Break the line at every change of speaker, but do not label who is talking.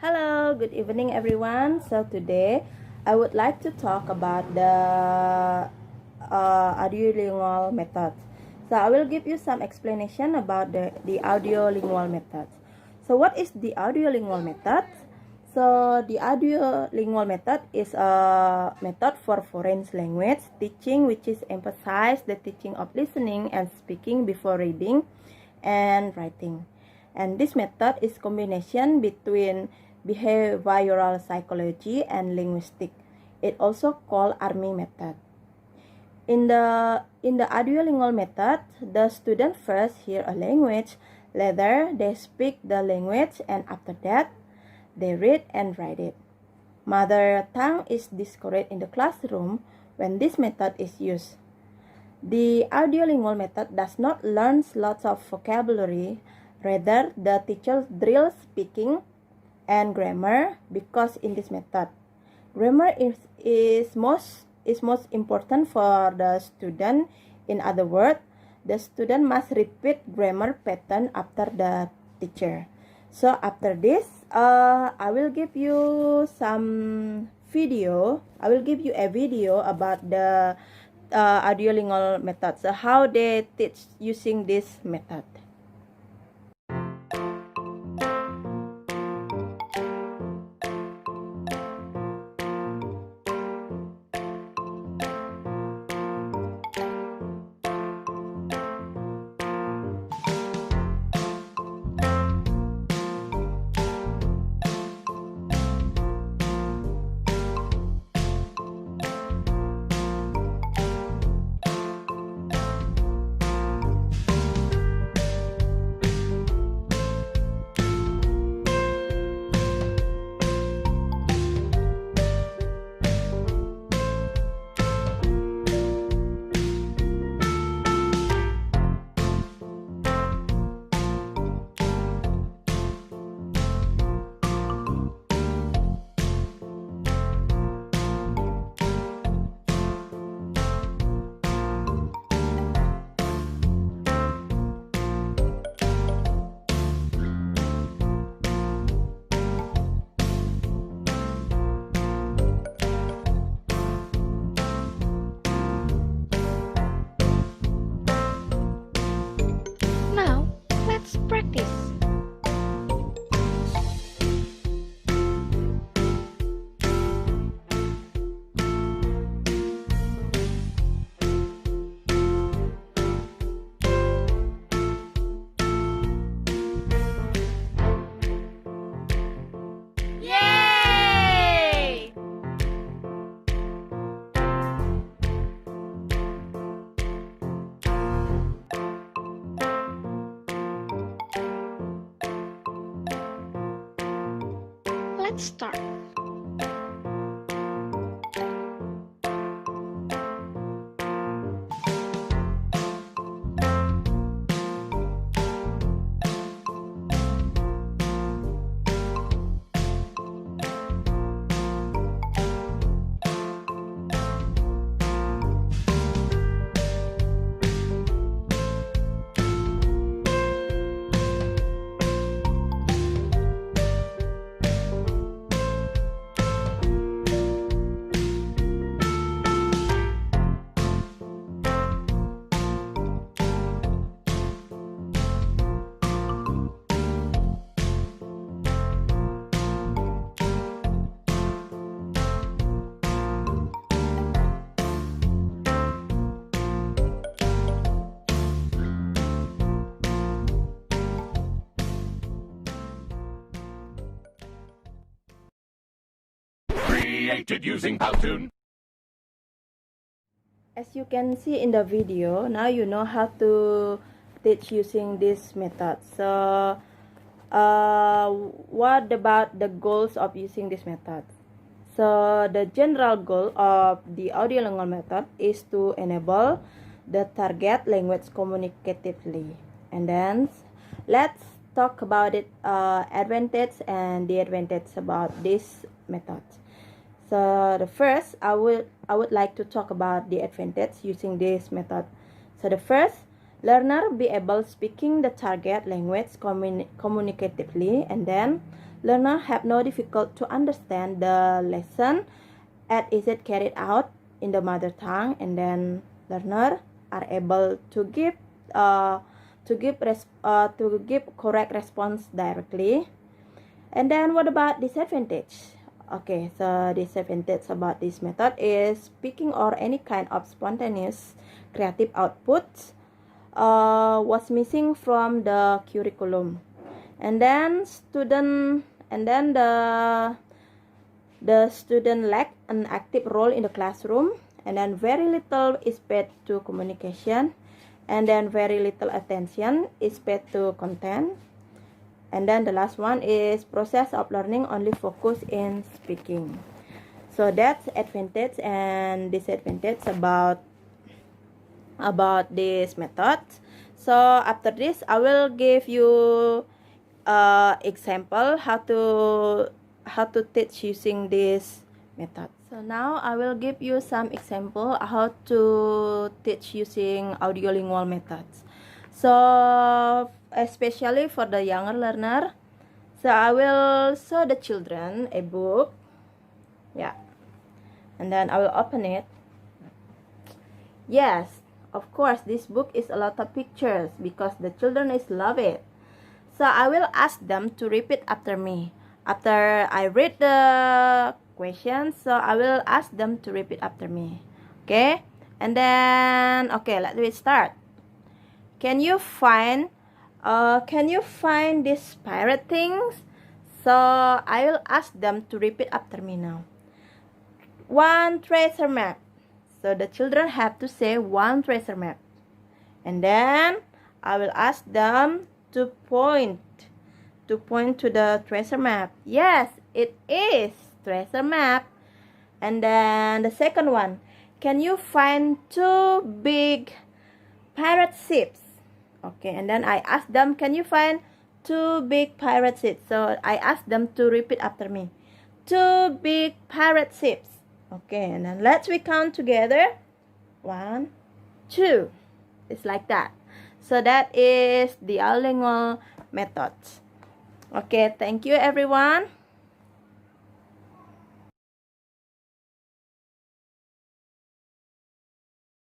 Hello, good evening everyone. So today I would like to talk about the audiolingual method. So I will give you some explanation about the audiolingual method. So what is the audiolingual method? So the audiolingual method is a method for foreign language teaching which is emphasize the teaching of listening and speaking before reading and writing. And this method is combination between behavioral psychology and linguistic. It also called ARMY method. In the audiolingual method, the student first hear a language, later they speak the language, and after that they read and write it. Mother tongue is discouraged in the classroom when this method is used. The audiolingual method does not learn lots of vocabulary, rather the teacher drills speaking and grammar because in this method, grammar is most important for the student. In other words, the student must repeat grammar pattern after the teacher. So after this, I will give you some video. I will give you a video about the audiolingual method. So how they teach using this method.
Now, let's practice. Yay! Let's start.
Created using Powtoon.
As you can see in the video, now you know how to teach using this method. So what about the goals of using this method? So the general goal of the audiolingual method is to enable the target language communicatively. And then let's talk about it, advantage and disadvantage about this method. So the first, I would like to talk about the advantage using this method. So the first, learner be able speaking the target language communicatively, and then learner have no difficult to understand the lesson as is it carried out in the mother tongue, and then learner are able to give correct response directly. And then what about disadvantage? Okay, so disadvantage about this method is speaking or any kind of spontaneous creative output was missing from the curriculum, and then the student lack an active role in the classroom, and then very little is paid to communication, and then very little attention is paid to content. And then the last one is process of learning only focus in speaking. So that's advantage and disadvantage about this method. So after this, I will give you example how to teach using this method. So now I will give you some example how to teach using audiolingual methods. So especially for the younger learner, so I will show the children a book, yeah, and then I will open it. Yes, of course this book is a lot of pictures because the children love it. So I will ask them to repeat after me. After I read the questions, so I will ask them to repeat after me. Okay, and then okay, let me start. Can you find these pirate things? So I will ask them to repeat after me now. One treasure map. So the children have to say one treasure map. And then I will ask them to point to the treasure map. Yes, it is treasure map. And then the second one. Can you find two big pirate ships? Okay, and then I ask them, can you find two big pirate ships? So I ask them to repeat after me. Two big pirate ships. Okay, and then let's recount together. 1, 2. It's like that. So that is the audiolingual method. Okay, thank you everyone.